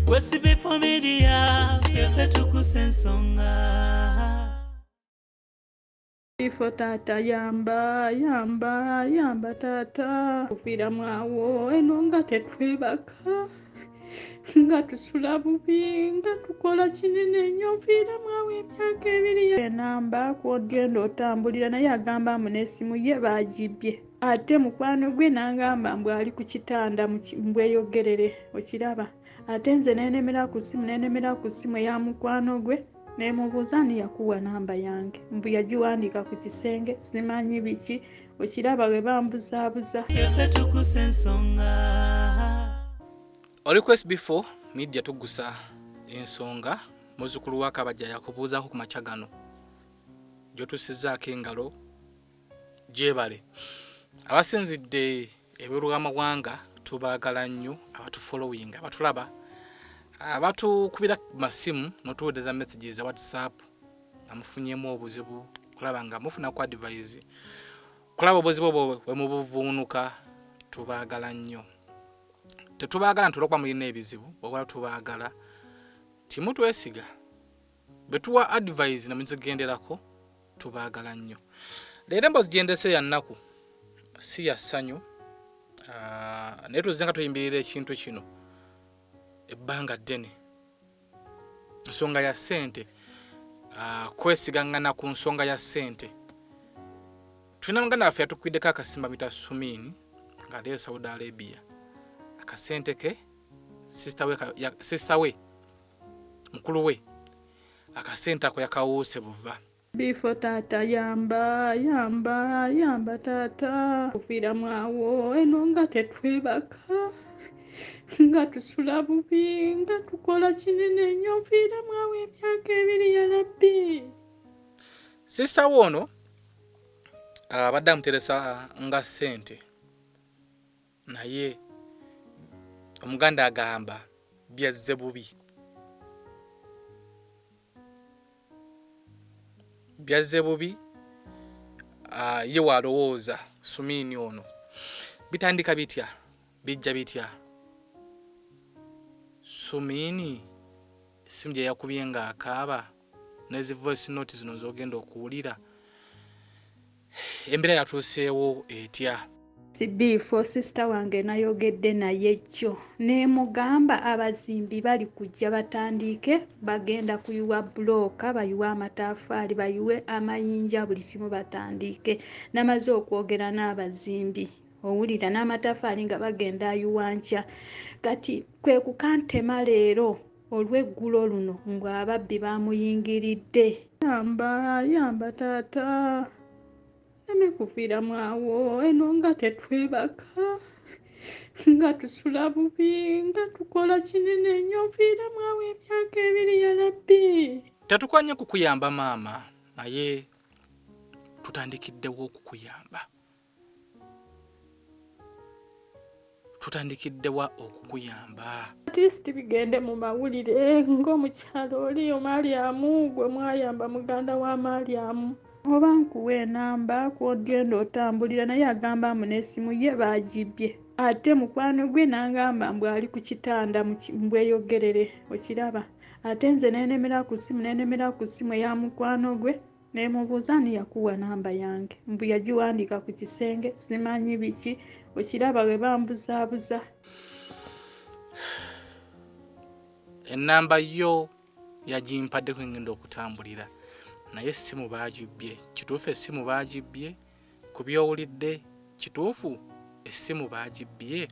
SB4 Media, Tuggussa Enssonga. Ifo tata yamba tata kufira mwawo eno nga tetwebaka nga tusula bubi nga tukola kinene nnyo nfiira mwawo emyaka ebiri enamba kwogenda otambulira naye agamba mbu n'essimu ye baagibye ate mukwano gwe n'angamba mbu ali ku kitanda mbweyogerere okiraba ate nze nenemera ku ssimu ya mukwano gwe nemubuuza ni yakuwa namba yange mbu yagiwandiika ku kisenge simanyi biki okiraba bwe bambuzaabuza Tuggussa Enssonga. Oli ku SB4 Media Tuggussa Enssonga muzzukulu wa Kabajja yakubuuzaako ku makya gano gy'otusizaako engalo gyebale abasinzidde eb'olw'amawanga tubaagala nnyo abatufollowing abatulaba abatukubira masimu notuweereza messages za WhatsApp amufunyemu obuzibu kulaba nga mufuna ku advise kulaba obuzibu bwe mubuvuunuka tubaagala nnyo tetubaagala ntulokwa mulina ebizibu wabula tubaagala timutwesiga betuwa advise namuzigenderako tubaagala nnyo leero embozi gyendese ya nnaku si ya ssanyu naye tuzze nga tuyimbirira ekintu kino ebbanga ddene nsonga ya ssente kwesigangana ku nsonga ya ssente tulina muganda waffe yatukwiddeko akasimba bita Sumini nga ali Saudi Arabia akasente ke sister we mukulu we akasente ako yakawuuse buva bifo tata yamba tata kufira mwawo eno nga tetwebaka nga tusula bubi nga tukola kinene nnyo nfiira mwawo emyaka ebiri yalabbi sister wono abadde amuteresa nga ssente naye omuganda agamba byazze bubi ye walowooza Sumini ono bitandika bitya bijja bitya Sumini simu gye yakubye nga akaaba nezi voice note zino zogenda okuwulira embeera yatuuseewo etya SB4 sister wange nayogedde naye jjo nemugamba abazimbi bali kujja batandike bagenda kuyiwa bulooka bayiwe amatafaali bayiwe amayinja buli kimu batandike namaze okwogera n'abazimbi owulira n'amatafaali nga bagenda ayiwa nkya kati kwe kukantema leero olw'eggulo luno ng'ababbi bamuyingiridde yamba taata emikufiira mwawo eno nga tetwebaka nga tusula bubi nga tukola kinene nnyo nfiira mwawo emyaka ebiri yalabbi tetukwanye kukuyamba maama naye tutandikiddewo okukuyamba atisiti bigende mu mawulire ng'omukyalo oli Mariamu gwe mwayamba muganda wa Mariamu oba nkuwa enamba kwogenda otambulira naye agamba mbu n'essimu ye baagibye ate mukwano gwe n'angamba mbu ali ku kitanda mbweyogerere okiraba ate nze nenemera ku ssimu ya mukwano gwe nemubuuza ni yakuwa namba yange mbu yagiwandiika ku kisenge simanyi biki okiraba bwe bambuzaabuza ennamba yo yagimpadde kwengenda okutambulira naye essimu baagibye kituufu essimu baagibye ku byowulidde kituufu essimu baagibye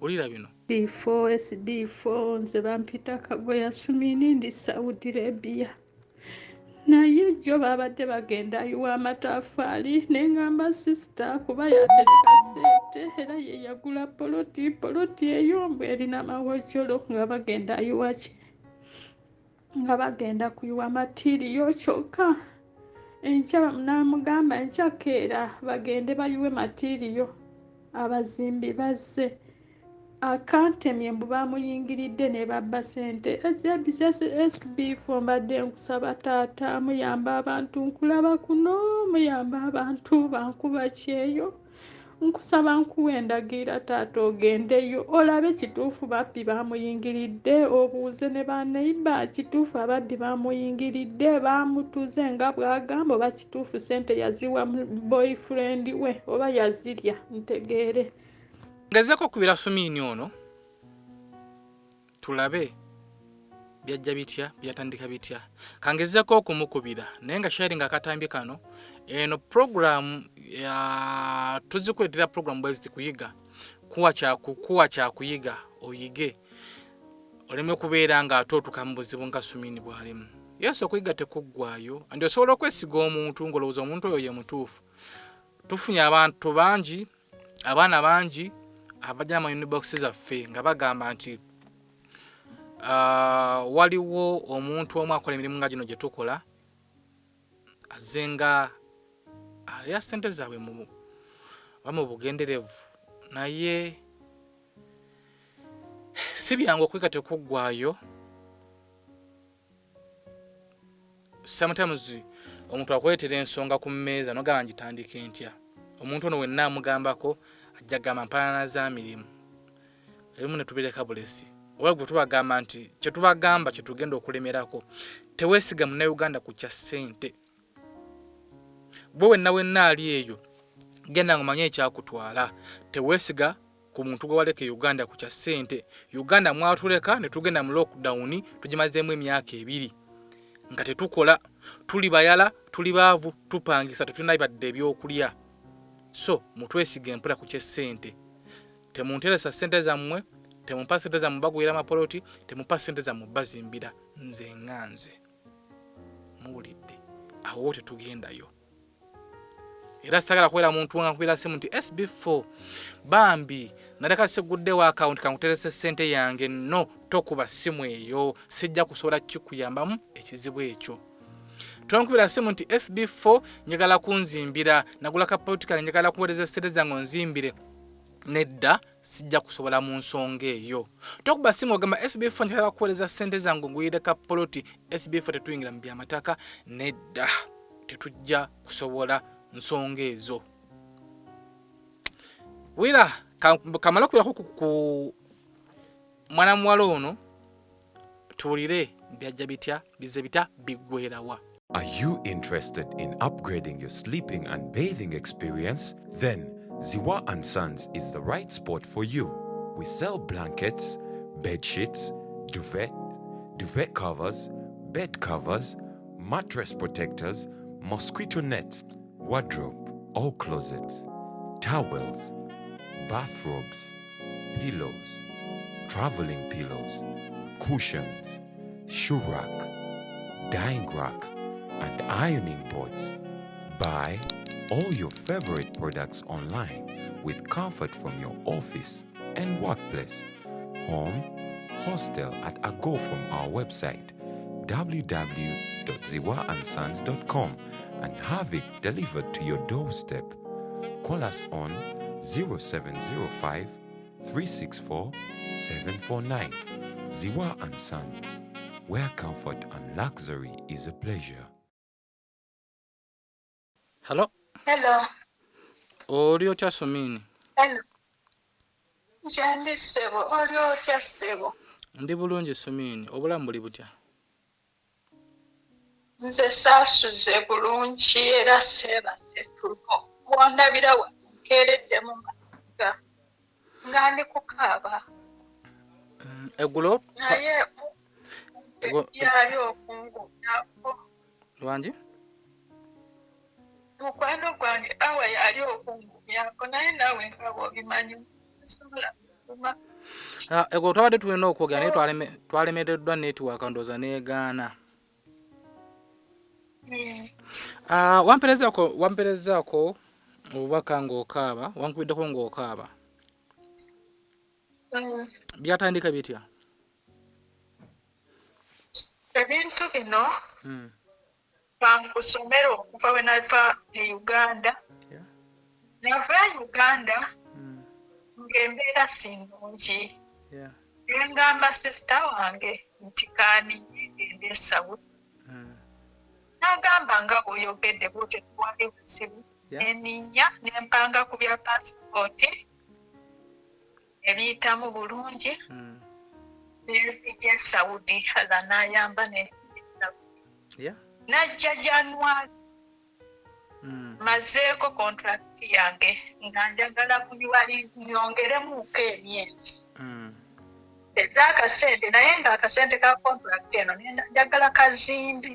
ulira bino SD4 nze bampita Kagoya Sumini ndi Saudi Arabia naye jjo babadde bagenda ayiwa amatafaali neŋŋamba sisita kuba yatereka ssente era ye yagula poloti eyo mbu erina mawojjolo nga bagenda ayiwa ki nga bagenda kuyiwa matiriyo kyokka enkya namugamba enkya keera bagende bayiwe matiriyo abazimbi bazze akantemye mbu bamuyingiridde ne babba ssente SB4 mbadde nkusaba taata muyamba abantu nkulaba kuno muyamba abantu bankuba kyeyo nkusaba nkuwa endagirira taata ogendeyo olabe kituufu babbi bamuyingiridde, obuuze ne baneiba kituufu ababbi bamuyingiridde bamutuze nga bwagamba, oba kituufu sente yaziwa boyfriend we oba yazirya ntegeere. Ngezeko kubira Sumiini ono tulabe byajja bitya byatandika bitya. Kangezeko okumukubira naye nga sharing akatambye kano eno program ya tuzikwetera program bwezi kuyiga kuwa kya kuyiga oyige oleme kubeera nga atotuka mu buzibu nga Sumiini bwalimu. Yesu okuyiga tekuggwayo andi osobola okwesiga omuntu ngolowooza omuntu oyo ye mutuufu. Tufunye abantu bangi abaana bangi abajja mu inbox zaffe nga bagamba nti waliwo omuntu omu akola emirimu nga gino gye tukola azenga alya ssente zaabwe mu bugenderevu naye si byangu okwiga tekuggwayo. Sometimes omuntu akwetera ensonga ku mmeeza nogamba ngitandike ntya. Omuntu ono wenna amugambako ajja gamba mpalana za mirimu erimu ne tubireka bulesi oba gwe tubagamba nti kye tubagamba kye tugenda okulemerako teweesiga Munnayuganda ku kya ssente. Bwe wenna ali eyo genda ng'omanye ekyakutwala, teweesiga ku muntu gwe waleka Uganda ku kya ssente. Uganda mwatuleka ne tugenda mu lockdown tugimazeemu emyaka 2 nga tetukola, tuli bayala, tuli baavu, tupangisa, tetulina bibadde ebyokulya. So mutwesiga empula ku ky'essente. Temunteresa ssente zammwe, temumpa ssente zammwe bagwira amapoloti, temumpa ssente zammwe bazimbira. Nze nganze muwulidde awo tetugendayo. Era sagala kwera muntu nga kubira simu nti SB4 bambi naleka seguddewo account kankuterese ssente yange. No, tokuba simu eyo, sijja kusobola kikuyambamu ekizibu ekyo. Twankubira simu nti SB4 njagala kunzimbira, nagula kapoloti kange njagala kuweereza ssente zange nzimbire. Nedda, sijja kusobola mu nsonga eyo. Tokuba simu ogamba SB4 njagala kuweereza ssente zange nguyire kapoloti. SB4 tetuyingira mu byamataka. Nedda, tetujja kusobola nsonga ezo. Wira kamala kubirako ku mwana muwala ono tuwulire byajja bitya bize bita biggwerawa. Are you interested in upgrading your sleeping and bathing experience? Then Ziwa & Sons is the right spot for you. We sell blankets, bed sheets, duvet covers, bed covers, mattress protectors, mosquito nets, wardrobe, all closets, towels, bathrobes, pillows, traveling pillows, cushions, shoe rack, dyeing rack, and ironing boards. Buy all your favorite products online with comfort from your office and workplace, home, hostel at a go from our website www.ziwaansons.com and have it delivered to your doorstep. Call us on 0705 364 749. Ziwa & Sons, where comfort and luxury is a pleasure. Hello? Hello. Oli otya Sumiini? Hello. Njandi sebo, oli otya sebo? Ndi bulungi Sumiini, obulamu buli butya? Nze saasuze bulungi era seebase tulo. Wandabira wankeeredde mu masiga nga ndi kukaaba. Eggulo? Naye yali okungumyako. Lwangi? Mukwano gwange awa yali okungumyako naye naawe nga bw'obimanyi nsobola kuguma. Eggulo twabadde tulina okwogera naye twalemereddwa netiwaaka ndowooza neegaana. Wamperezaako obubaka ng'okaaba, wankubiddeko ng'okaaba. Byatandika bitya? Ebintu bino bankusomera okuva we nava e Uganda. Nava Uganda ng'embeera si nnungi. Ngamba sisita wange nti kaaniye ngende e Saudi. Nagamba nga bw'oyogedde bw'otyo twali buzibu. neninya nempanga ku bya passport ebiyitamu bulungi nezija Saudi hala nayamba najja January mazeeko contract yange nga njagala kuliwali nyongeremuko emyezi ez'akasente naye nga akasente ka contract eno njagala kazimbi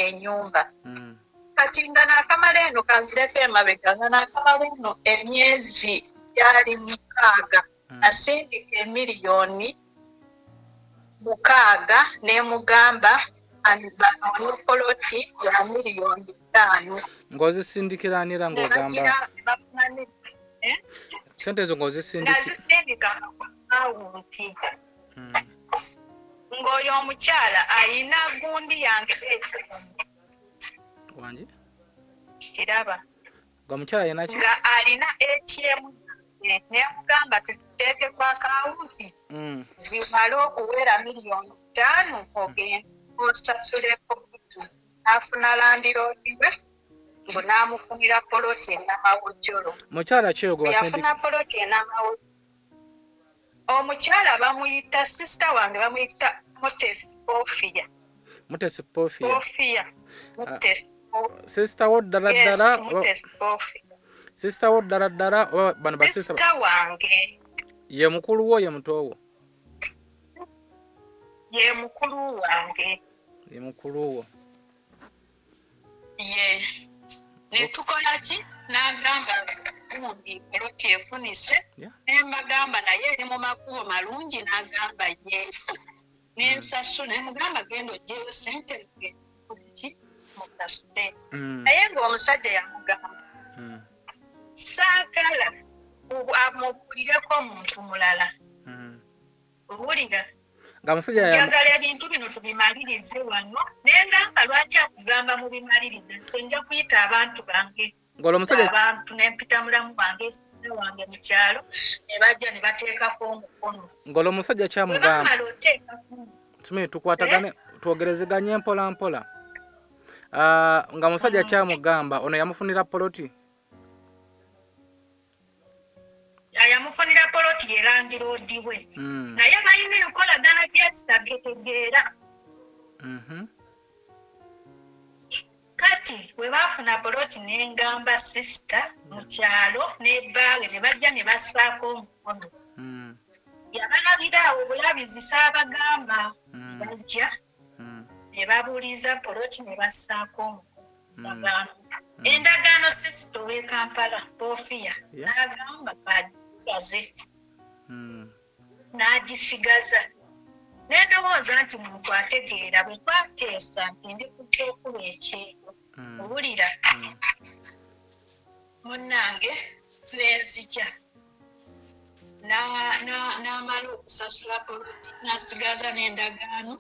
ennyumba kati nga naakamala eno kanzireko emabega nga naakamala eno emyezi gyali 6 nasindika emiliyoni 6 nemugamba anibanoonye poloti ya miliyoni 5 ng'ozisindikiranira ng'ogamba sente ezo ng'ozisindika akawunti ng'oyo omukyala ayina gundi yange wange kiraba ng'omukyala ayina ki nga alina ATM nemugamba tuteeke ku akawunti zimale okuwera miliyoni 5 ogenda osasuleko afuna landiroodiwe ngo naamufunira poloti enamawojjolo mukyala ki ogwo yafuna poloti enamawojjolo omukyala bamuyita sisita wange bamuyita Mutesi sisita wo ddala ddala bano basisita wange ye mukulu wo ye muto wo ye mukulu wange ye mukulu wo ye netukola ki n'agamba gundi poloti efunise nembagamba naye eri mu makubo malungi n'agamba ye nensasula nemugamba genda ogyeyo sente ki musasule naye ng'omusajja yamugamba saagala amubuulireko omuntu mulala owulira njagala ebintu bino tubimalirize wano nengamba lwaki akugamba mubimalirize nja kuyita abantu bange abantu nempita mulamu wange sisita wange mu kyalo ne bajja ne bateekako omukono ng'olwo omusajja kyamugamba tume tukwatagane twogerezeganye mpola mpola nga musajja kyamugamba ono yamufunira poloti yamufunira poloti yerandiroodiwe naye balina enkolagana gyezitagetegeera kati we baafuna poloti nengamba sisita mu kyalo n'ebbaage ne bajja ne bassaako omukono yabalabira awo bulabizi saabagamba bajja ne babuuliza poloti ne bassaako omukono endagaano sisita ow'e Kampala Boofiya n'agamba bagigaze n'agisigaza nendowooza nti muntu ategeera bwe twateesa nti ndi ku kyokuba ekyero owulira munnange nenzija n'amala okusasula poloti n'asigaza n'endagaano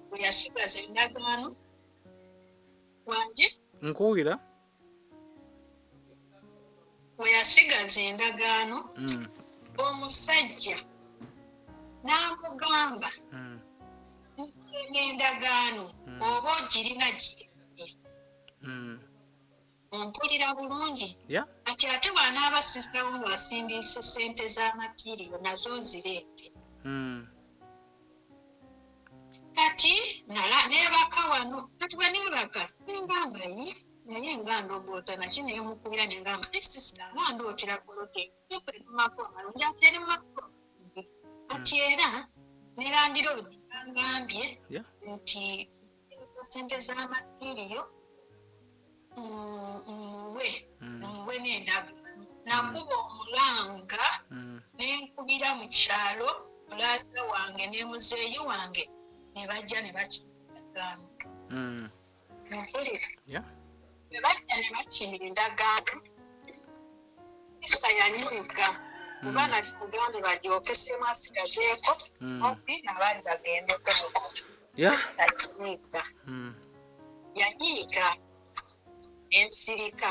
bwe yasigaza endagaano wange nkuwulira bwe yasigaza endagaano omusajja n'amugamba n'endagaano oba ogirina giri ompulira bulungi ati ate bw'anaaba sisitawo nga wasindiise sente z'amakiiriyo nazo nzireete kati neebaka wano kati bwe neebaka nengamba ye naye nga ndogoota naki neemukubira nengamba sisita nga ndootera poloti ekwenumako amalungi ate eri mumako kati era ne landiroodi angambye nti sente z'amakiiriyo nwe n'endagaano nakuba omulanga nenkubira mu kyalo mulaasa wange ne muzeeyi wange ne bajja ne bakimira endagaano mpulira bwe bajja ne bakimira endagaano sisita yanyiiga kuba nali mugambe bagyokesemu asigazeeko opi nabaali bagendeko yanyiiga ensirika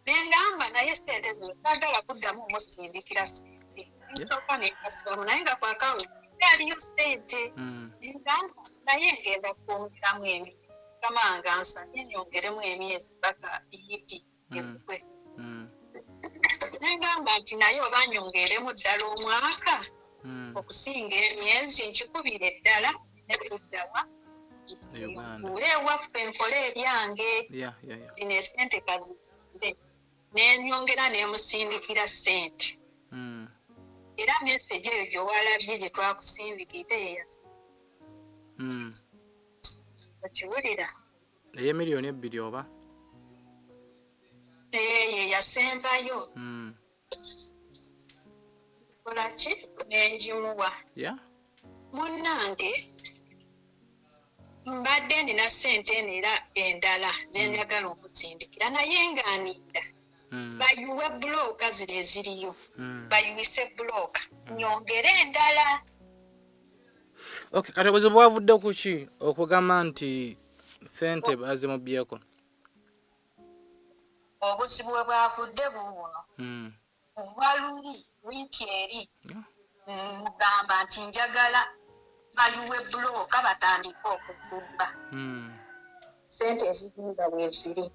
nengamba naye sente zino saagala kuddamu omusindikira sente nsooka nekasibamu naye nga kwakawunti aliyo sente nengamba naye ngenda kwongeramu emyezi kamanga nsanye nyongeremu emyezi paka iyiti ekukwe nti naye oba nyongeremu ddala omwaka okusinga emyezi nkikubira eddala nekuddawa ule ewaffe enkola ebyange zino esente kazizimbe nenyongera nemusindikira ssente era message eyo gyowalabye gye twakusindikira eyeyasi okiwulira eye miliyoni 2 oba yasembayo kolaki nenjimuwa munnange mbadde ndina ssente eno era endala zenjagala okusindikira naye ngaanidda bayuwe bulooka ziri eziriyo bayuwise bulooka nyongere endala. Okay, kati obuzibu bwavudde ku ki okugamba nti ssente bazimubyeko? Obuzibu bwe bwavudde bubuno waluli wiiki eri mugamba nti njagala bayuwe bulooka batandike okuzimba ssente ezizimba bweziri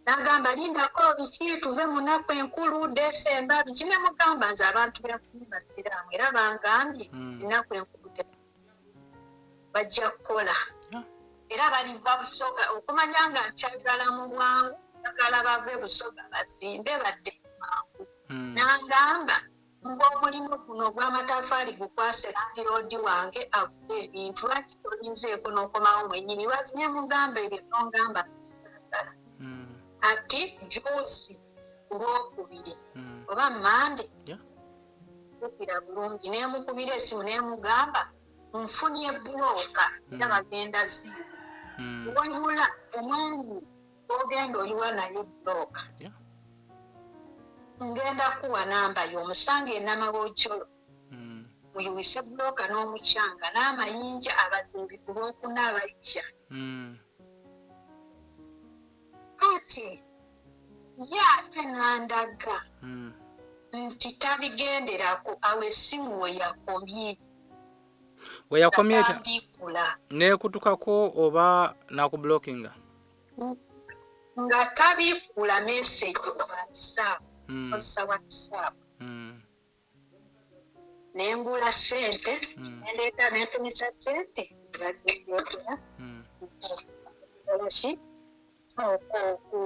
nagamba lindako biki tuve mu nnaku enkulu Desemba biki ne mugamba nze abantu benfuni basiraamu era bangambye ennaku enkulu bajja kukola era baliva busoga okumanya nga nkyagala mu bwangu njagala bave busoga bazimbe badde mangu nangamba ng'omulimu guno ogw'amatafaali gukwase landiroodi wange agula ebintu lwaki tolinzeeko n'okomawo mwennyini lwaki ne mugamba ebyo nongamba bisagala ati juzi olwokubiri oba mmande kukira bulungi nemukubira esimu nemugamba nfunye bulooka era bagenda zimba wayula omwami ogenda oliwa naye bulooka ngenda kuwa namba y'omusanga enamawojjolo muyuwise bulooka n'omukyanga n'amayinja abazimbi ku lwokuna abajja kati ye ate nandaga nti tabigenderako awo essimu weyakomye nekutukako oba nakublockinga nga tabikula message WhatsApp kozesa WhatsApp nembula ssente nendeeta nentumisa ssente ngazibyokera olaki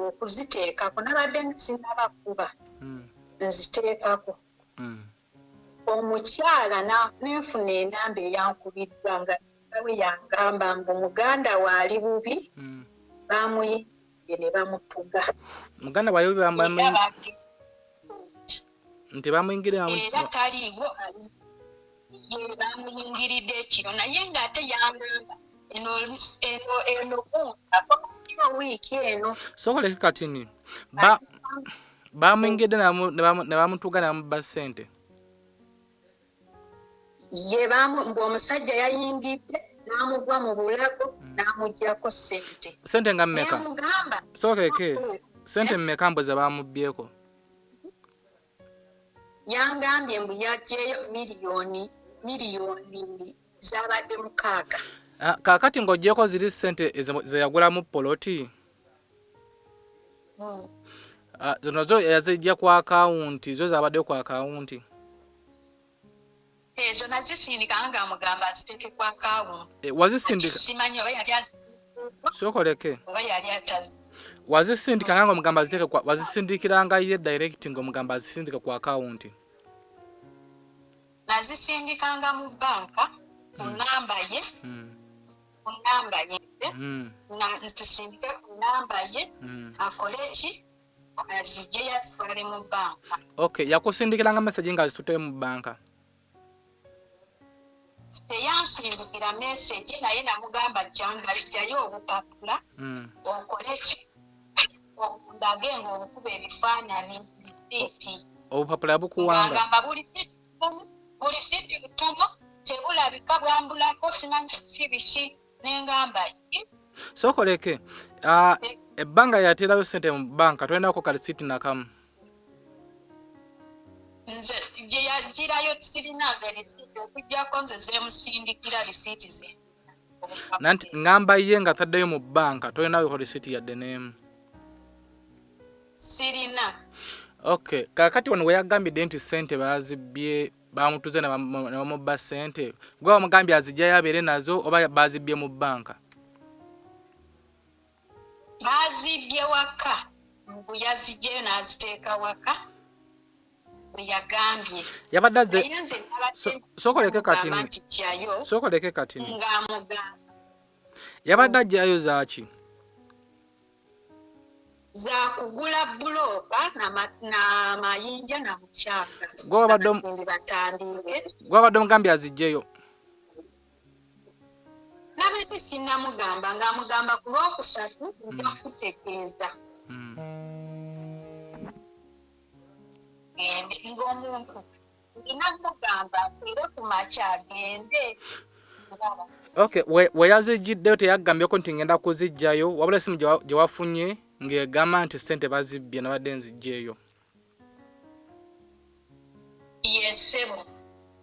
okuziteekako nabadde nsinnabakuba nziteekako omukyala nenfuna enamba eyankubiddwa nga we yangamba mbu muganda waali bubi bamuyingidde ne bamutuga muganda waali bubi nti bamuyingirira era taliiwo ye bamuyingiridde ekiro naye ng'ate yangamba eno kunkiro wiiki eno sokoleke katini bamuyingidde ne bamutuga ne bamuba ssente ye mbu omusajja yayingidde n'amugwa mu bulago n'amuggyako ssente nga mmeka sokoleke ssente mmeka mbwe ze bamubyeko yangambye mbu yaggyeyo miliyoni zabadde 6 kakati ng'oggyeko ziri ssente ze yagulamu poloti zino zo yazijja ku akawunti zo zabadde ku akawunti ezo nazisindika nga mugamba aziteeke ku akawunti wazisindika simanyi oba yali sokoleke oba yali atazi wazisindika nga omugamba aziteeke wazisindikiranga ye direct ng'omugamba azisindika ku akawunti nazisindikanga mu banka ku namba ye tusindike ku namba ye akole ki azijje yazitwale mu banka. Okay, yakusindikiranga message nga azitute mu banka teyansindikira message naye namugamba jjanga lijjayo obupapula okole ki ndage ng'obukuba ebifaananyi bisiiti obupapula bukuwanga ngamba buli siiti butono tebulabika bwambulako simanyi kibiki nengamba sokoleke ebbanga yaterayo ssente mu banka tolinako kalisiiti nakamu nze gye yagirayo sirina ze lisiiti okuggyako nze zemusindikira lisiiti ze nanti ngamba ye nga taddeyo mu banka tolinayo lisiiti yadde n'emu sirina Okay, kakati wano weyagambidde nti Sente bazibbye bamutuze na bamubba Sente. Gwe bamugambye azijjayo abeere nazo oba bazibbye mu bbanka? Bazibbye waka. Mbu yazijjayo n'aziteeka waka. Bwe yagambye. Yabadde azze sokoleke katini. Sokoleke katini. Ng'amugamba. Yabadde ajjayo zaaki? Za kugula buloka na mayinja na mukyaka. Gwabadde omugambye azijjeyo? Nabadde sinnamugamba ng'amugamba ku Lwokusatu nja kutegeeza. Gende ng'omuntu ndinamugamba akwire ku makya agende. Okay, we yazijjiddeyo teyagambyeeko nti ngenda kuzijjayo wabula essimu gye wafunye ng'egamba nti Sente bazibbye nabadde nzijjeeyo. Yesebo.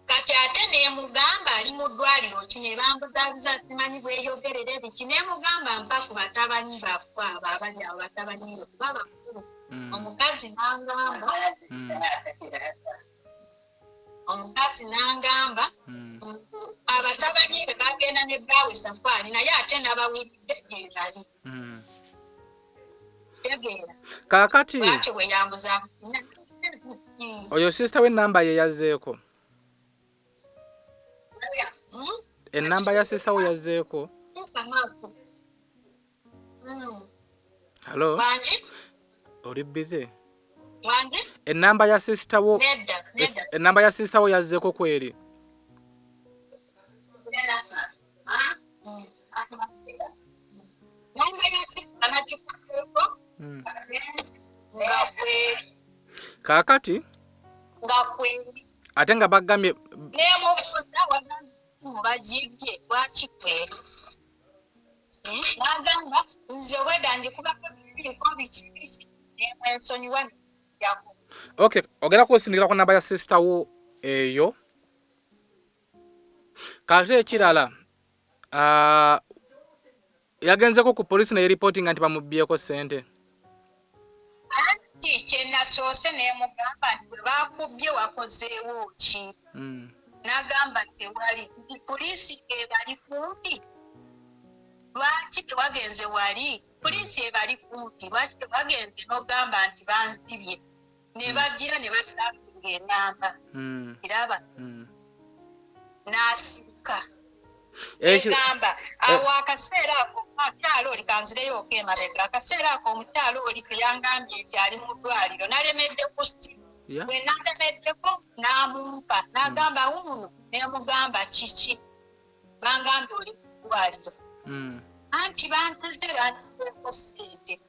Kati ate neemugamba ali mu ddwaliro ki ne bambuzaabuza simanyi bweyogerera ebiki neemugamba mpa ku batabani baffe abo abali awo batabani be kuba bakulu. Omukazi n'angamba abatabani be bagenda ne bbaawe Safaari naye ate n'abawulidde gye bali. Kaakati oyo sister we namba ye yazzeeko? Ennamba ya sister we yazzeeko? Hello? Oli busy? Ennamba ya sister wo? Ennamba ya sister wo yazzeeko kweri? Kaakati ate nga bagambye nemubuuza bagigye lwaki kweri nagamba nze weda njikubako biriko biki nemwensonyiwa jako. Okay, ogenda kusindikira ku namba ya sister wo eyo. Kati ekirala yagenzeko ku poliisi naye reporting nti bamubbyeko Sente. Anti kyenasoose neemugamba nti bwe bakubbye wakozeewo ki? N'agamba tewali nti poliisi ebali kumpi. Lwaki tewagenze wali? Poliisi ebali kumpi lwaki tewagenze n'ogamba nti banzibye ne bajjira ne batulaga enamba. Kiraba n'asirika egamba awo akaseera ako omukyalo oli kanzireyo ok'emabega akaseera ako omukyalo oli keyangambye nti ali mu ddwaliro nalemedde ku simu. Bwe nalemeddeko n'amumpa n'agamba wuno neemugamba kiki bangambye oli mu ddwaliro anti bantuze bantuzeeko Sente.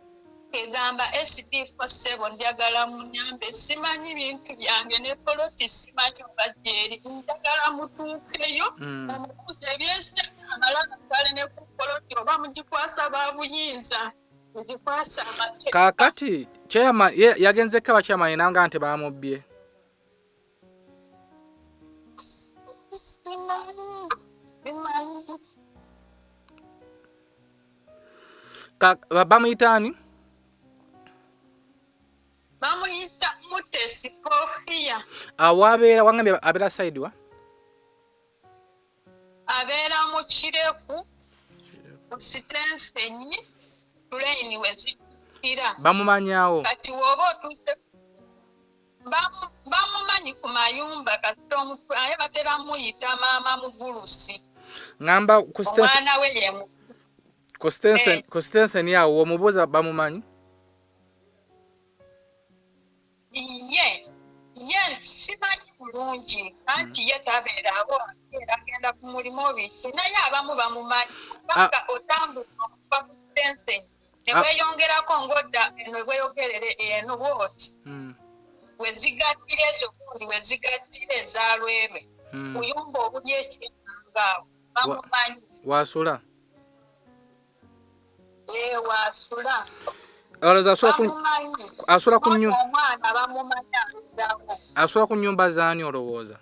Egamba SB4 njagala munyambe simanyi bintu byange ne poloti simanyi obajjeeri njagala mutuukeyo omukuza ebyese amala natwale ne ku poloti oba mugikwasa babuyinza mugikwasa amateeka. Kaakati chairman yagenzeko abachairman nanga nti bamubbye. Bamuyitaani? Bamuyita Mutesi Kofia. Awabeera wangambye abeera side wa? Abeera mu Kireku mu Sitensenyi tuleni wezikira. Bamumanyaawo? Kati woba otuuse bamumanyi ku mayumba kati omutwaye batera muyita maama Mugulusi. Ngamba ku omwana we yemu. Ku Sitensenyi awo omubuuza bamumanyi? Ye simanyi bulungi anti ye tabeerawo era agenda ku mulimu biki naye abamu bamumanyi kubanga otambula okuva ku Sitensenyi ne weeyongerako ng'odda eno weeyogerere eno wooti wezigattira ezo gundi wezigattira ezaalwerwe kuyumba obuli ekyengaawo bamumanyi. Wasula? Wasula. Asula ku nnyumba. Asula ku nnyumba zaani olowooza?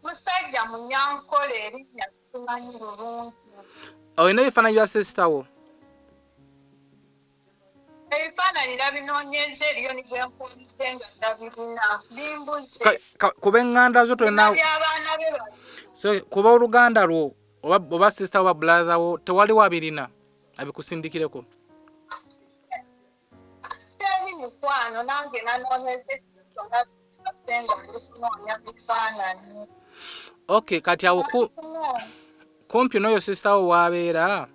Musajja Munyankole erinnya simanyi bulungi. Olina ebifaananyi bya sister wo? Ebifaananyi Nalwanirira binoonyeza eriyo ni bwe mpulidde nga ndabirina bimbuze. Kuba eŋŋanda zo tolina by'abaana be bali. so kuba oluganda lwo oba sister oba brother wo tewali wabirina abikusindikireko. Teri mukwano nange nanoonyeza ekyo nga senga kunoonya bifaananyi. Okay, kati awo kumpi n'oyo sister wo waabeera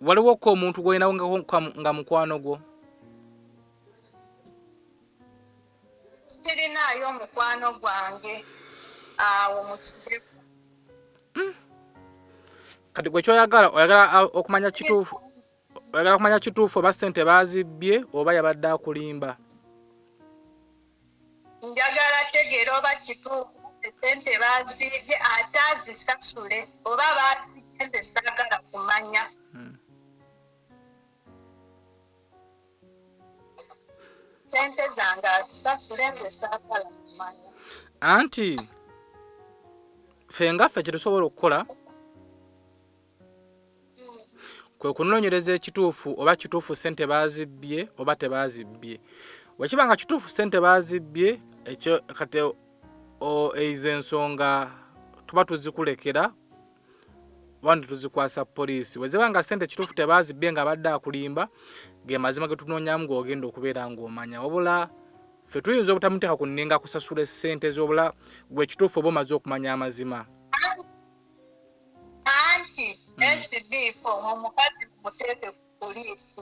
waliwo ko omuntu gw'olinawo nga mukwano gwo? Sirinaayo mukwano gwange awo mu kirevu. Kati gwe kyoyagala oyagala okumanya kituufu oba ssente baazibbye oba yabadde akulimba? Njagala tegeera oba kituufu ssente baazibye ate azisasule oba baazibye nze saagala kumanya. Ssente zange azisasule nze saagala kumanya. Anti ffe ngaffe kye tusobola okukola kwe kunoonyereza ekituufu oba kituufu ssente baazibbye oba tebaazibbye. Wekiba nga kituufu ssente baazibbye ekyo kati ezo ensonga tuba tuzikulekera wandi tuzikwasa poliisi. Weziba nga ssente kituufu tebaazibbye nga badde akulimba ge mazima ge tunoonyamu ng'ogenda okubeera ng'omanya. Wabula ffe tuyinza obutamuteeka ku nninga kusasula ssente z'obula gwe kituufu oba omaze okumanya amazima. Anti SB4 omukazi muteeke ku poliisi.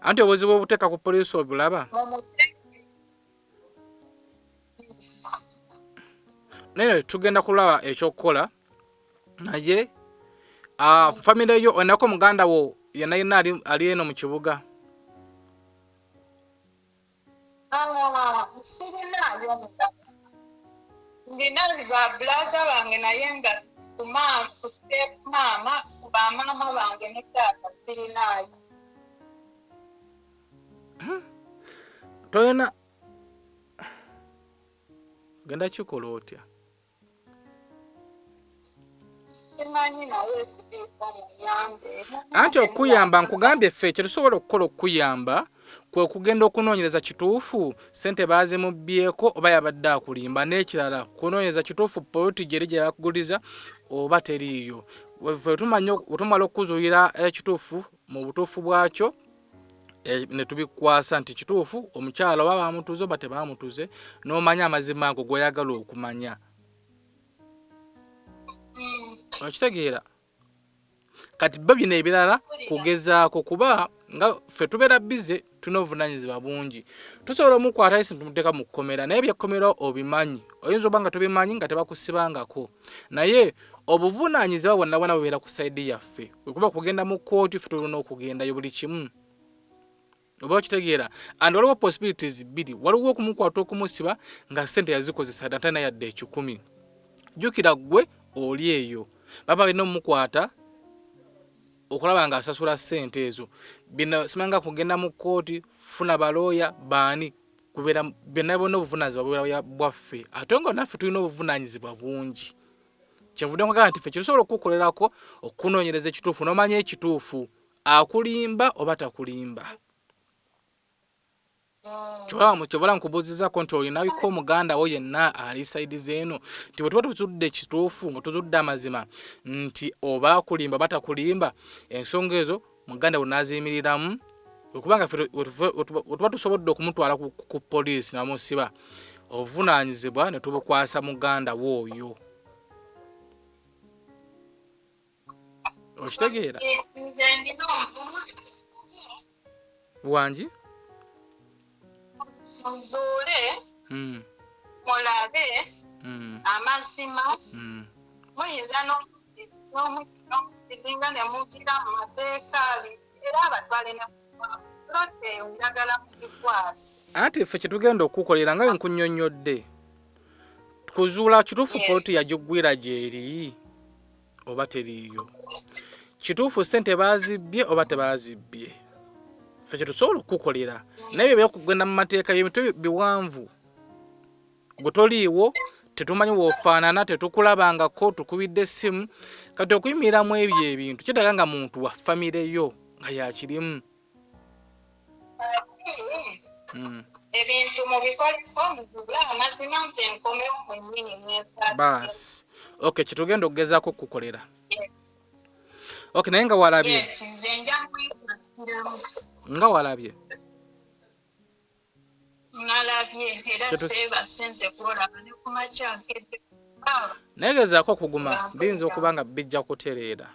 Anti obuzibu obuteeka ku poliisi obulaba? Naye tugenda kulaba ekyokukola naye famire yo onako muganda wo yenna ali eno mu kibuga? Sirinaayo muganda. Ndina ba blaza bange naye nga ku step maama ku bamaama bange ne taata sirinaayo. Toyina genda kikola otya? Simanyi nawe kubiiko muyambe. Anti okuyamba nkugambye ffe kye tusobola okukola okuyamba kwe kugenda okunoonyereza kituufu ssente baazimubbyeko oba yabadde akulimba, n'ekirala kunoonyereza kituufu poloti gyeri gye yakuguliza oba teriiyo. Ffe tumala okuzuulira ekituufu mu butuufu bwakyo ne tubikwasa nti kituufu omukyala oba baamutuze oba tebaamutuze n'omanya amazima ago g'oyagala okumanya. Okitegeera? Kati byo bino ebirala kugezaako kuba nga ffe tubeera bize tulina obuvunaanyizibwa bungi. Tusobola omukwata isi tumuteeka mu kkomera naye byekkomera obimanyi. Oyinza oba nga tobimanyi nga tebakusibangako. Naye obuvunaanyizibwa bwonna bwonna bubeera ku sayidi yaffe. Kuba kugenda mu kkooti ffe tulina okugendayo buli kimu. Oba okitegeera? And waliwo possibilities bbiri. Waliwo okumukwata okumusiba nga ssente yazikozesa ate naye yadde 10. Jjukira ggwe oli eyo. Baba balina omukwata okulaba nga asasula ssente ezo. Bino simanga kugenda mu kkooti funa balooya baani kubeera byonna bonna obuvunaanyizibwa bubeera bwaffe. Ate nga naffe tulina obuvunaanyizibwa bungi. Kyenvudde nkugamba nti ffe kitusobola okukukolerako okunoonyereza ekituufu n'omanya ekituufu akulimba oba takulimba. Kyovala nkubuuzizaako nti olinaiko omuganda wo yenna ali sayidi zeeno nti bwe tuba tuzudde ekituufu nga tuzudde amazima nti oba akulimba oba takulimba, ensonga ezo muganda we n'aziyimiriramu okubanga wetuba tusobodde okumutwala ku poliisi namusiba, obuvunaanyizibwa ne tubukwasa muganda wo oyo. Okitegeera? Wangi? Muzuule mulabe amazima muyinza n'omukizinga ne mugira mu mateeka era abatwale ne kulote njagala mukikwasa. Anti ffe kye tugenda okukolera nga bwe nkunnyonnyodde kuzuula kituufu poloti yagiggwira gyeri oba teriiyo, kituufu ssente baazibbye oba tebaazibbye. Ffe kye tusobola okukukolera naye byokugenda mu mateeka by'emitwe biwanvu. Gwe toliiwo, tetumanyi w'ofaanana, tetukulabangako, tukubidde essimu. Kati okuyimiriramu ebyo ebintu kitaga nga muntu wa famire yo nga yakirimu. ebintu mubikoleko mugula amazima nze nkomewo mwennyini mwesa. Basi. Okay, kitugenda okugezaako okukolera. Okay, naye nga walabye. Yes, nze nja kwekakiramu. Nga walabye. Nalabye era seebase nze kulaba ne ku makya nkedde. Naye gezaako okuguma biyinza okuba nga bijja kutereera.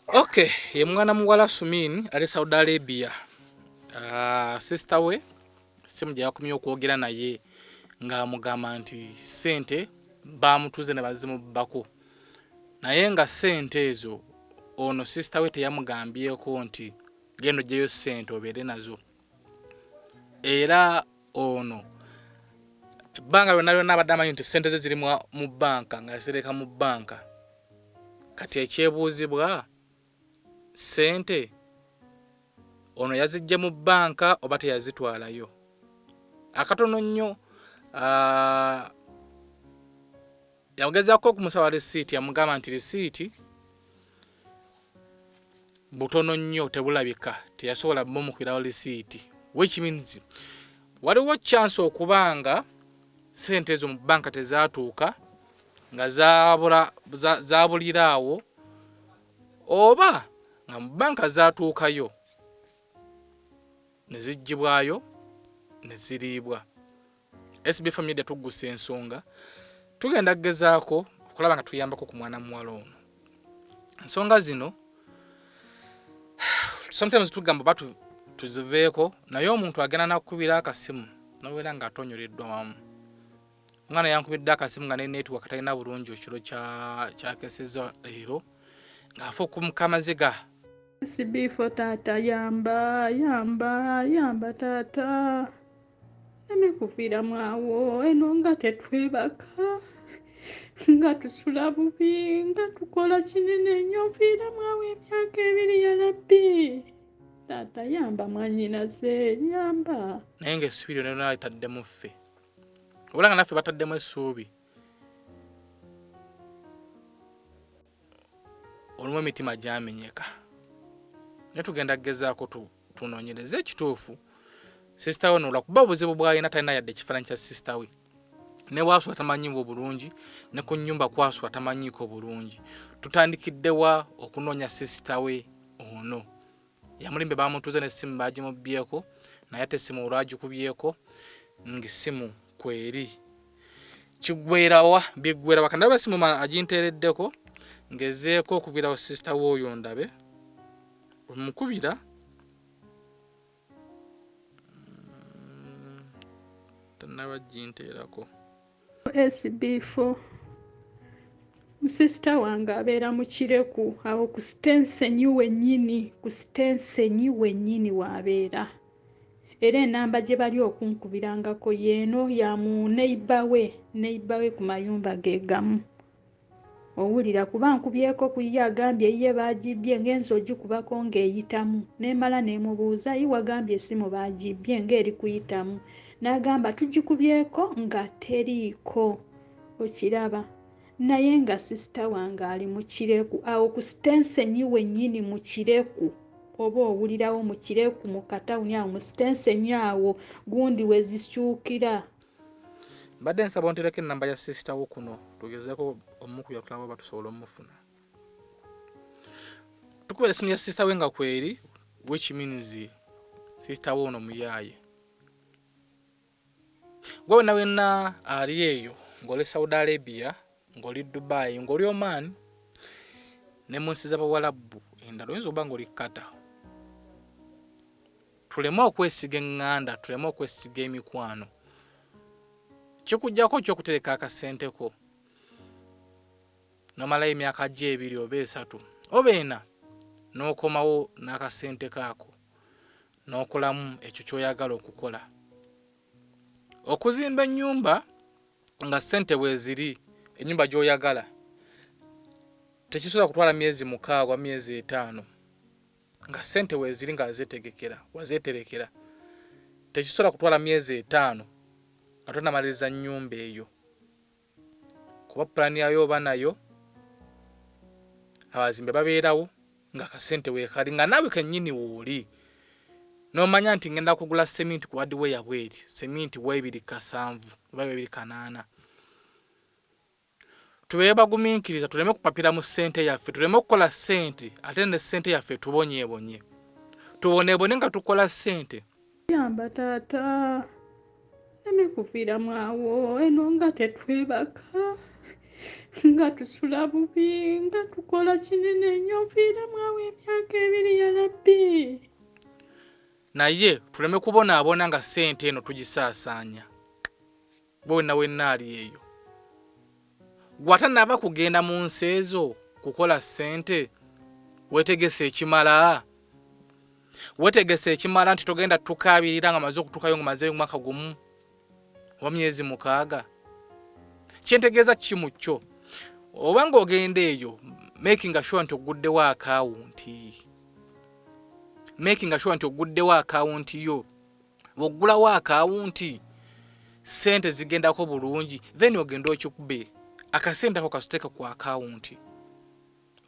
Okay, ye mwana muwala Sumini ali Saudi Arabia. Sister we simu gye yakomye okwogera naye nga amugamba nti sente bamutuze ne bazimubbako. Naye nga sente ezo ono sister we teyamugambyeko nti gendo gyeyo sente obeere nazo. Era ono ebbanga lyonna abadde amanyi nti sente ze ziri mu banka nga zireka mu banka. Kati ekyebuuzibwa sente ono yazijje mu banka oba teyazitwalayo. Akatono nnyo yagezaako okumusaba risiiti, yamugamba nti risiiti butono nnyo tebulabika, teyasobola bumukirawo risiiti. Which means waliwo chance okubanga sente ezo mu banka tezaatuuka nga zaabuliraawo oba nga mu banka zaatuukayo ne ziggyibwayo ne ziriibwa. SB4 Media Tuggussa Enssonga tugenda kugezaako okulaba nga tuyambako ku mwana muwala ono. Ensonga zino sometimes tugamba batu tuziveeko naye omuntu agenda nakukubira akasimu nobeera nga atonyoleddwa wamu. Omwana yankubidde akasimu nga ne network talina bulungi ekiro kyakeseza leero ng'afa okumukamaziga. SB4 taata yamba taata. Nemikufiiramu awo eno nga tetwebaka nga tusula bubi nga tukola kinene nnyo nfiiramu awo emyaka 2 yalabbi. Taata yamba mwanyinaze yamba. Naye ng'essuubi lyonna nalitaddemu ffe. Obula nga naffe bataddemu essuubi. Olumu emitima gyamenyeka. Naye tugenda kugezaako tunoonyereze ekituufu. Sister we olwakuba obuzibu bw'alina talina yadde ekifaananyi kya sister we. Ne bwasula tamanyiwo bulungi, ne ku nnyumba kwasula tamanyiiko bulungi. Tutandikiddewa okunoonya sister we ono. Yamulimbe bamutuuze n'essimu baagimubbyeko, naye ate essimu olwagikubyeko ng'essimu kweri. Kiggwerawa biggwerawa kandi abasimu aginteereddeko ngezeeko okubirawo sister we oyo ndabe. Omukubira tanaba ginteerako. SB4 musista wange abeera mu Kireku awo ku Sitensenyi wennyini waabeera. Era enamba gye bali okunkubirangako yeeno ya mu neighbor we ku mayumba ge gamu. Owulira kuba nkubyeko ku ye agambye ye baagibbye ngenzo ogikubako ng'eyitamu. Nemala nemubuuza ye wagambye essimu baagibbye ng'eri kuyitamu. N'agamba tugikubyeko nga teriiko. Okiraba. Naye nga sister wange ali mu Kireku awo ku Sitensenyi wennyini mu Kireku. Oba owulirawo mu Kireku mu katawuni awo mu Sitensenyi awo gundi we zikyukira. Mbadde nsaba ontereko ennamba ya sister wo kuno tugezeeko omukubya tulaba oba tusobola omufuna. Tukubira essimu ya sister we nga kweri, which means sister wo ono muyaaye. Gwe wenna ali eyo ng'oli Saudi Arabia, ng'oli Dubai, ng'oli Oman, ne mu nsi z'Abawalabu endala oyinza okuba ng'oli Qatar. Tuleme okwesiga eŋŋanda, tuleme okwesiga emikwano. Kikujjako ky'okutereka akasenteko. Nomalayo emyaka gye 2 oba 3 oba 4 n'okomawo n'akasente kaako n'okolamu ekyo ky'oyagala okukola. Okuzimba ennyumba nga sente weeziri, ennyumba gy'oyagala tekisobola kutwala myezi 6 myezi 5 nga sente weeziri nga wazeeterekera. Tekisobola kutwala myezi 5 nga tonamaliriza nnyumba eyo. Kuba pulaani yayo oba nayo abazimbe babeerawo nga kasente weekali nga naawe kennyini wooli Nomanya nti ngenda kugula cement ku hardware bweti cement webiri kasanvu webiri kanana tuweba guminkiriza tuleme kupapira mu sente yaffe tuleme kukola sente ate ne sente yaffe tubonye tubone nga tukola sente yamba tata neme kufira mwawo eno nga tetwebaka nga tusula bubi nga tukola kinene nnyo nfiira mwawo emyaka 2 ya labbi naye tuleme kubonaabona nga sente eno tugisaasaanya bonna wennaali eyo gwata naba kugenda mu nsi ezo kukola sente wetegese ekimala nti togenda tukabirira nga maze okutukayo nga maze mwaka gumu wa myezi 6 kyentegeeza kimukyo oba ng'ogenda eyo making sure nti oguddewo akawunti yo bw'oggulawo akawunti sente zigendako bulungi then ogenda okikube akasente ako kasiteeka ku akawunti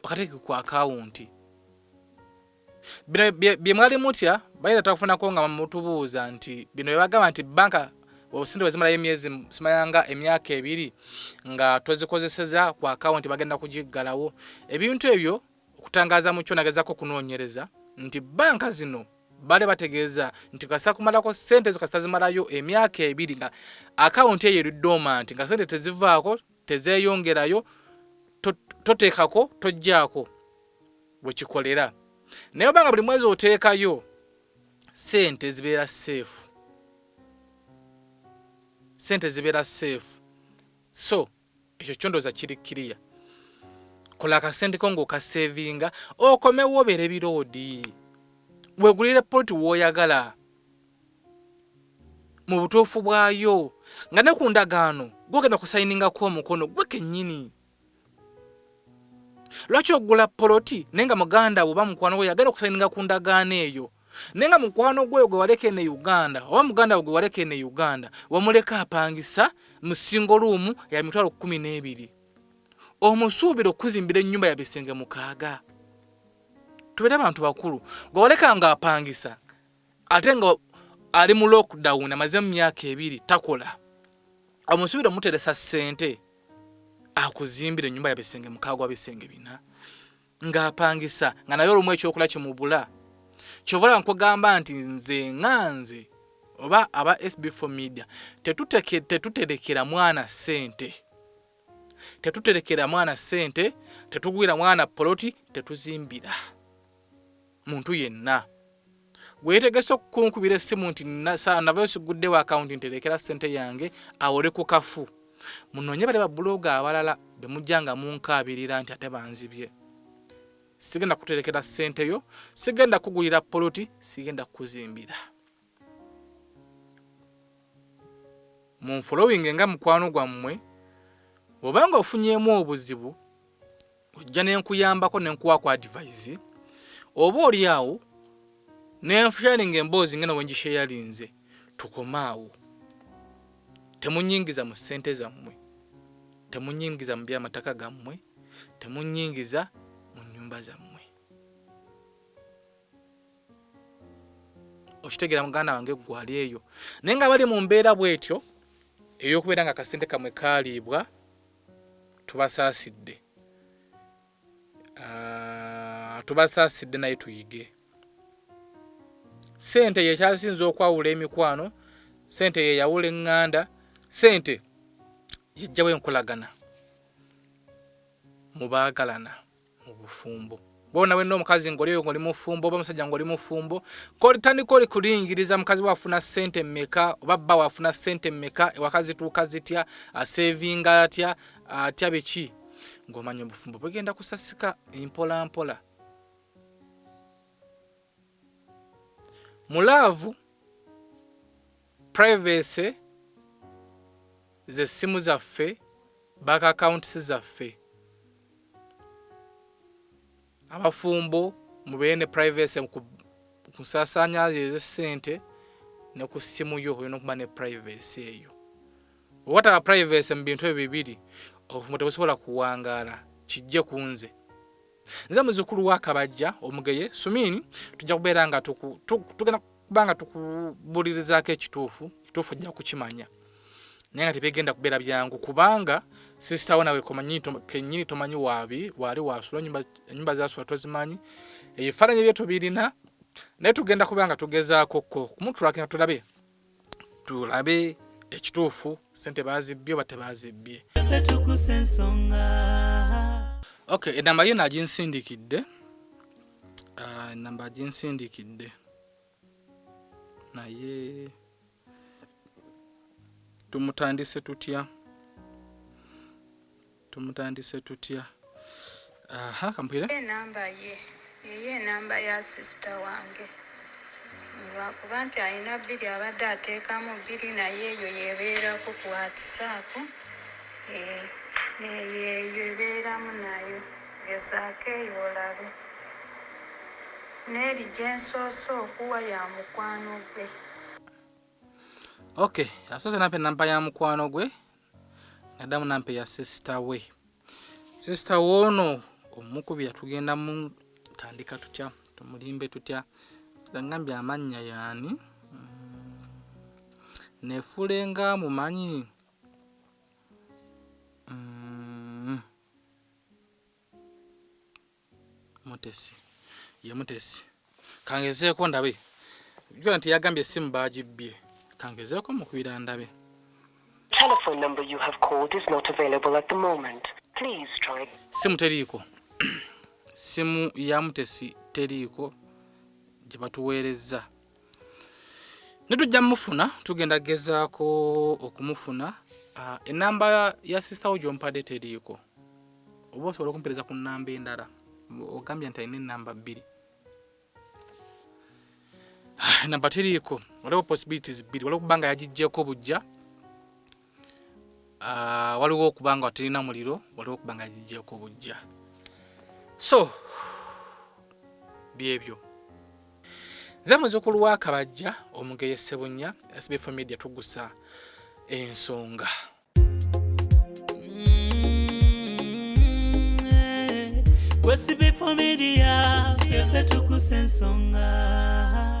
okateeke ku akawunti bino bye mwali mutya bayita takufunako nga mutubuuza nti bino bye bagamba nti banka obusente bwezimalayo emyezi simayanga emyaka 2 nga tozikozeseza ku akawunti bagenda kugiggalawo ebintu ebyo okutangaza mu kyo nagezako kunoonyereza nti banka zino bale bategeeza nti kasa kumalako sente zo kasitazimalayo emyaka 2 nga akawunti eyo dormant nga sente tezivaako tezeyongerayo toteekako tojjaako bwekikolera naye obanga buli mwezi oteekayo sente zibeera safe so ekyo kyondoza kirikkiriya kola akasente ko ng'okasevinga okomewo obeera ebiroodi weegulire poloti w'oyagala mu butuufu bwayo nga ne ku ndagaano gwogenda kusayiningako omukono gwe kennyini lwaki ogula poloti naye nga muganda oba mukwano gwe yagenda okusayininga ku ndagaano eyo naye nga mukwano gwe waleka ene Uganda oba muganda gwe waleka ene Uganda wamuleka apangisa mu single room ya mitwalo 12 omusuubira okuzimbira ennyumba ya bisenge 6 tubeera abantu bakulu gwe waleka nga apangisa ate nga ali mu lockdown amaze mu myaka 2 takola omusuubira muteresa sente akuzimbira ennyumba ya bisenge 6 bisenge 4 nga apangisa nga nayo olumwe ekyokola kimubula kyovala nkugamba nti nze oba aba SB4 Media tetuterekera mwana sente tetugwira mwana poloti tetuzimbira muntu yenna gwetegese okunkubira essimu nti navayo siguddewo akawunti nterekera sente yange awole ku kafu munoonye bale babuloga abalala bemujjanga munkabirira nti ate banzibye sigenda kuterekera sente yo sigenda kugulira poloti sigenda kuzimbira mu following nga mukwano gwammwe obanga ofunyemu obuzibu ojja nenkuyambako nenkuwa ku advice oba oli awo nenfusharinga emboozi ngeno wengisheyalinze tukomaawo temunyingiza mu sente zammwe temunyingiza mu byamataka gammwe temunyingiza mu nyumba zammwe okitegera muganda wange gwali eyo naye nga bali mu mbeera bwetyo ey'okubeera nga akasente kamwe kaalibwa tubasaasidde naye tuyige sente yekyasinza okwawula emikwano sente yeyawula eŋŋanda sente yejjawo enkolagana mubaagalana mu bufumbo bona wenna omukazi ng'olieyo ng'oli mufumbo oba musajja ng'oli mufumbo tandika oli kulingiriza mukazi wafuna sente mmeka oba bba wafuna sente mmeka ewaka zituuka zitya asevinga atya biki ng'omanya obufumbo bwegenda kusasika mpola mulaavu privacy z'essimu zaffe bank accounts zaffe abafumbo mubeere ne privacy kusaasaanya ez'essente ne ku ssimu yo olina okuba ne privacy eyo obwataba privacy mu bintu ebyo bibiri obufumbo tebusobola kuwangaala kijje ku nze muzukulu wa Kabajja omugeye Sumini tujja kubeera nga tugenda kubanga tukubulirizaako ekituufu ojja kukimanya naye nga tebigenda kubeera byangu kubanga sisitawo nawe kenyini tomanyi waali wasula ennyumba zasula tozimanyi ebifaananyi bye tubirina naye tugenda kubanga tugezaako kumutulakina tulabe ekituufu sente bazibbye oba tebazibbye. Okay, enamba ye naginsindikidde. Enamba aginsindikidde. Naye tumutandise tutya? Kampire? Enamba ye enamba ya sister wange. Lwakuba nti alina 2 abadde ateekamu 2 naye eyo yebeerako ku WhatsApp. Eyo ebeeramu nayo gezaako eyo olabe. N'eri gye nsoose okuwa ya mukwano gwe. Okay, asoose nampe enamba ya mukwano gwe naddamu nampe ya sister we. Sister woono omukubira tugenda mu tandika tutya tumulimbe tutya ngambye amannya yaani nefulenga mumanyi Mutesi kangezeeko ndabe jona nti yagambye essimu baagibbye kangezeeko mukubira ndabe. Telephone number you have called is not available at the moment. Please try. Simu teriiko. Simu ya Mutesi teriiko gye batuweerezza. Netujja mufuna tugenda gezaako okumufuna. Enamba ya sister wo gy'ompadde teriiko. Oba osobola okumpereza ku nnamba endala. Ogambye nti alina enamba 2. Enamba teriiko. Waliwo possibilities 2. Waliwo kubanga yagiggyeko bujja. Waliwo okubanga terina muliro, waliwo okubanga yagiggyeko bujja. So byebyo. Nze muzzukulu wa Kabajja Omugeya Ssebunya, SB4 Media Tuggussa Enssonga. SB4 Media Tuggussa Enssonga.